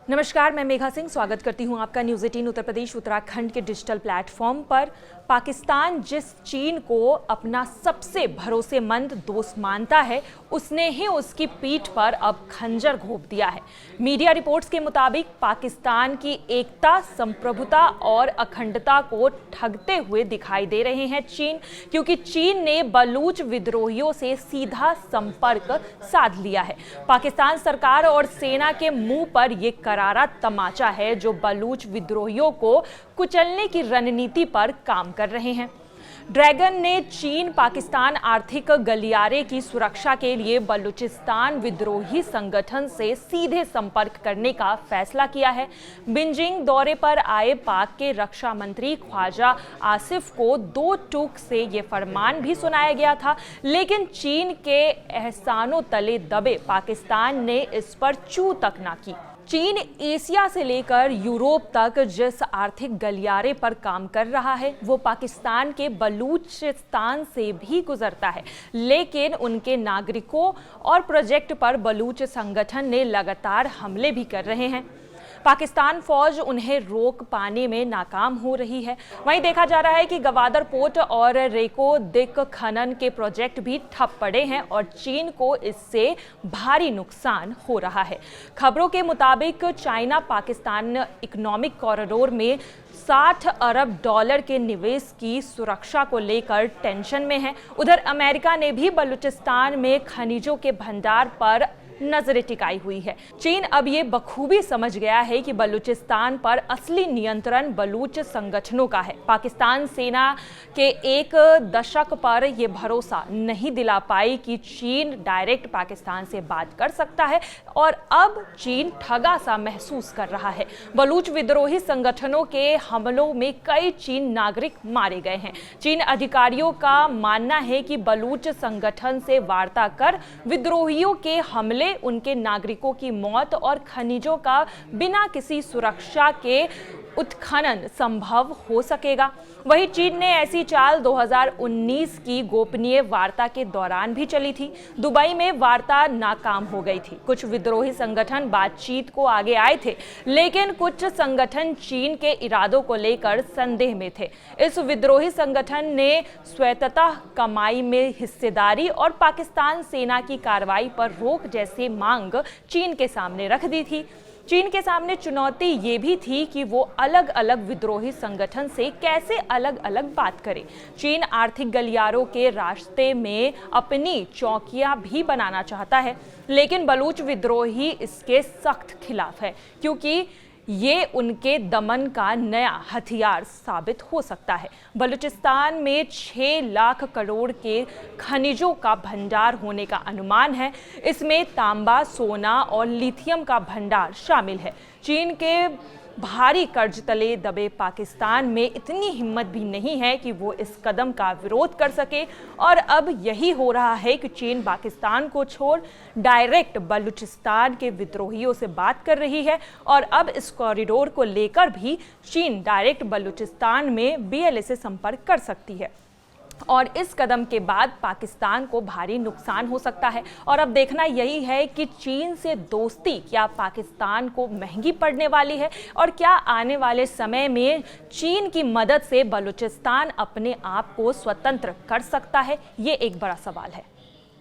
नमस्कार, मैं मेघा सिंह स्वागत करती हूं आपका न्यूज़ 18 उत्तर प्रदेश उत्तराखंड के डिजिटल प्लेटफॉर्म पर। पाकिस्तान जिस चीन को अपना सबसे भरोसेमंद दोस्त मानता है, उसने ही उसकी पीठ पर अब खंजर घोंप दिया है। मीडिया रिपोर्ट्स के मुताबिक पाकिस्तान की एकता, संप्रभुता और अखंडता को ठगते हुए दिखाई दे रहे हैं चीन, क्योंकि चीन ने बलूच विद्रोहियों से सीधा संपर्क साध लिया है। पाकिस्तान सरकार और सेना के मुंह पर यह करारा तमाचा है जो बलूच विद्रोहियों को कुचलने की रणनीति पर काम कर रहे हैं। ड्रैगन ने चीन पाकिस्तान आर्थिक गलियारे की सुरक्षा के लिए बलूचिस्तान विद्रोही संगठन से सीधे संपर्क करने का फैसला किया है। बीजिंग दौरे पर आए पाक के रक्षा मंत्री ख्वाजा आसिफ को 2 टूक से ये फरमान भी सुनाया गया था, लेकिन चीन के एहसानों तले दबे पाकिस्तान ने इस पर चू तक ना की। चीन एशिया से लेकर यूरोप तक जिस आर्थिक गलियारे पर काम कर रहा है, वो पाकिस्तान के बलूचिस्तान से भी गुजरता है, लेकिन उनके नागरिकों और प्रोजेक्ट पर बलूच संगठन ने लगातार हमले भी कर रहे हैं। पाकिस्तान फौज उन्हें रोक पाने में नाकाम हो रही है। वहीं देखा जा रहा है कि गवादर पोर्ट और रेको दिक खनन के प्रोजेक्ट भी ठप पड़े हैं और चीन को इससे भारी नुकसान हो रहा है। खबरों के मुताबिक चाइना पाकिस्तान इकोनॉमिक कॉरिडोर में $60 अरब के निवेश की सुरक्षा को लेकर टेंशन में है। उधर अमेरिका ने भी बलूचिस्तान में खनिजों के भंडार पर नजरें टिकाई हुई है। चीन अब ये बखूबी समझ गया है कि बलूचिस्तान पर असली नियंत्रण बलूच संगठनों का है। पाकिस्तान सेना के एक दशक पर यह भरोसा नहीं दिला पाई कि चीन डायरेक्ट पाकिस्तान से बात कर सकता है, और अब चीन ठगा सा महसूस कर रहा है। बलूच विद्रोही संगठनों के हमलों में कई चीन नागरिक मारे गए हैं। चीन अधिकारियों का मानना है कि बलूच संगठन से वार्ता कर विद्रोहियों के हमले, उनके नागरिकों की मौत और खनिजों का बिना किसी सुरक्षा के उत्खनन संभव हो सकेगा। वहीं चीन ने ऐसी चाल 2019 की गोपनीय वार्ता के दौरान भी चली थी। दुबई में वार्ता नाकाम हो गई थी। कुछ विद्रोही संगठन बातचीत को आगे आए थे, लेकिन कुछ संगठन चीन के इरादों को लेकर संदेह में थे। इस विद्रोही संगठन ने स्वायत्तता कमाई में हिस्सेदारी और पाकिस्तान सेना की कार्रवाई पर रोक जैसी मांग चीन के सामने रख दी थी। चीन के सामने चुनौती ये भी थी कि वो अलग अलग विद्रोही संगठन से कैसे अलग अलग बात करे। चीन आर्थिक गलियारों के रास्ते में अपनी चौकियां भी बनाना चाहता है, लेकिन बलूच विद्रोही इसके सख्त खिलाफ है, क्योंकि ये उनके दमन का नया हथियार साबित हो सकता है। बलूचिस्तान में 6 लाख करोड़ के खनिजों का भंडार होने का अनुमान है। इसमें तांबा, सोना और लिथियम का भंडार शामिल है। चीन के भारी कर्ज तले दबे पाकिस्तान में इतनी हिम्मत भी नहीं है कि वो इस कदम का विरोध कर सके, और अब यही हो रहा है कि चीन पाकिस्तान को छोड़ डायरेक्ट बलूचिस्तान के विद्रोहियों से बात कर रही है, और अब इस कॉरिडोर को लेकर भी चीन डायरेक्ट बलूचिस्तान में BLA से संपर्क कर सकती है। और इस कदम के बाद पाकिस्तान को भारी नुकसान हो सकता है। और अब देखना यही है कि चीन से दोस्ती क्या पाकिस्तान को महंगी पड़ने वाली है, और क्या आने वाले समय में चीन की मदद से बलूचिस्तान अपने आप को स्वतंत्र कर सकता है। ये एक बड़ा सवाल है।